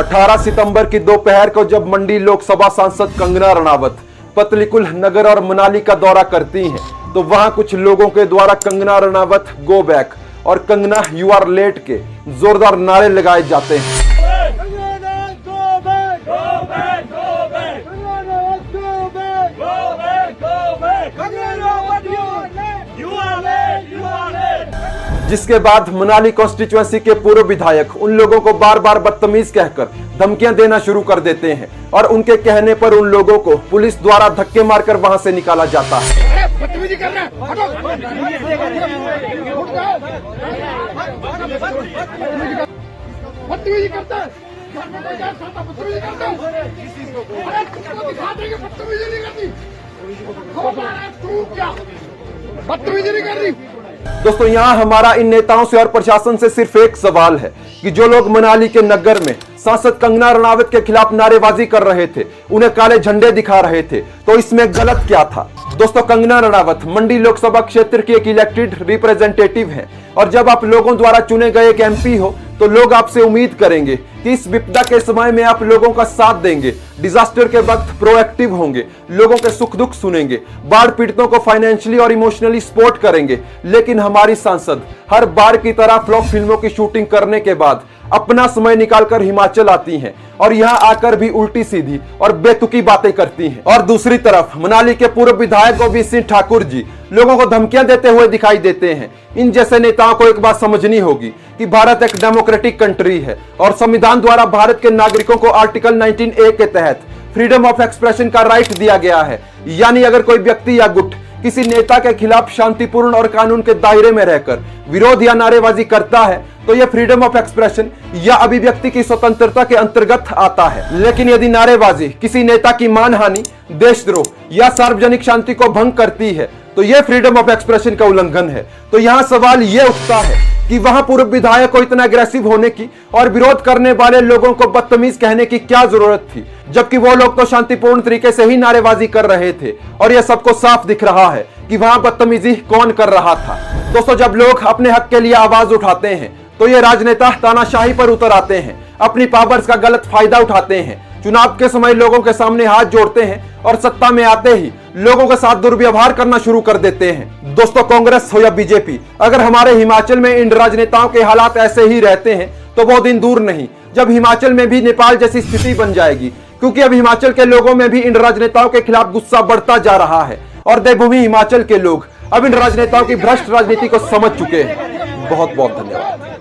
18 सितंबर की दोपहर को जब मंडी लोकसभा सांसद कंगना रणावत पतलीकुल नगर और मनाली का दौरा करती हैं, तो वहां कुछ लोगों के द्वारा कंगना रणावत गो बैक और कंगना यू आर लेट के जोरदार नारे लगाए जाते हैं। जिसके बाद मनाली कॉन्स्टिट्यूएंसी के पूर्व विधायक उन लोगों को बार बार बदतमीज कहकर धमकियां देना शुरू कर देते हैं और उनके कहने पर उन लोगों को पुलिस द्वारा धक्के मारकर वहां से निकाला जाता है। दोस्तों, यहाँ हमारा इन नेताओं से और प्रशासन से सिर्फ एक सवाल है कि जो लोग मनाली के नगर में सांसद कंगना रणावत के खिलाफ नारेबाजी कर रहे थे, उन्हें काले झंडे दिखा रहे थे, तो इसमें गलत क्या था? दोस्तों, कंगना रणावत मंडी लोकसभा क्षेत्र की एक इलेक्टेड रिप्रेजेंटेटिव है और जब आप लोगों द्वारा चुने गए एक एमपी हो तो लोग आपसे उम्मीद करेंगे कि इस विपदा के समय में आप लोगों का साथ देंगे, डिजास्टर के वक्त प्रोएक्टिव होंगे, लोगों के सुख दुख सुनेंगे, बाढ़ पीड़ितों को फाइनेंशियली और इमोशनली सपोर्ट करेंगे। लेकिन हमारी सांसद हर बार की तरह फ्लॉप फिल्मों की शूटिंग करने के बाद अपना समय निकालकर हिमाचल आती हैं और यहाँ आकर भी उल्टी सीधी और बेतुकी बातें करती हैं। और दूसरी तरफ मनाली के पूर्व विधायक गोविंद सिंह ठाकुर जी लोगों को धमकियां देते हुए दिखाई देते हैं। इन जैसे नेताओं को एक बात समझनी होगी कि भारत एक डेमोक्रेटिक कंट्री है और संविधान द्वारा भारत के नागरिकों को आर्टिकल 19A के तहत फ्रीडम ऑफ एक्सप्रेशन का राइट दिया गया है। यानी अगर कोई व्यक्ति या गुट किसी नेता के खिलाफ शांतिपूर्ण और कानून के दायरे में रहकर विरोध या नारेबाजी करता है तो यह फ्रीडम ऑफ एक्सप्रेशन या अभिव्यक्ति की स्वतंत्रता के अंतर्गत आता है। लेकिन यदि नारेबाजी किसी नेता की मानहानि, देशद्रोह या सार्वजनिक शांति को भंग करती है तो यह फ्रीडम ऑफ एक्सप्रेशन का उल्लंघन है। तो यहाँ सवाल यह उठता है कि वहां पूर्व विधायक को इतना अग्रेसिव होने की और विरोध करने वाले लोगों को बदतमीज कहने की क्या जरूरत थी, जबकि वो लोग तो शांतिपूर्ण तरीके से ही नारेबाजी कर रहे थे और यह सबको साफ दिख रहा है कि वहां बदतमीजी कौन कर रहा था। दोस्तों, जब लोग अपने हक के लिए आवाज उठाते हैं तो ये राजनेता तानाशाही पर उतर आते हैं, अपनी पावर्स का गलत फायदा उठाते हैं, चुनाव के समय लोगों के सामने हाथ जोड़ते हैं और सत्ता में आते ही लोगों के साथ दुर्व्यवहार करना शुरू कर देते हैं। दोस्तों, कांग्रेस हो या बीजेपी, अगर हमारे हिमाचल में इन राजनेताओं के हालात ऐसे ही रहते हैं तो वो दिन दूर नहीं जब हिमाचल में भी नेपाल जैसी स्थिति बन जाएगी, क्योंकि अब हिमाचल के लोगों में भी इन राजनेताओं के खिलाफ गुस्सा बढ़ता जा रहा है और देवभूमि हिमाचल के लोग अब इन राजनेताओं की भ्रष्ट राजनीति को समझ चुके हैं। बहुत बहुत धन्यवाद।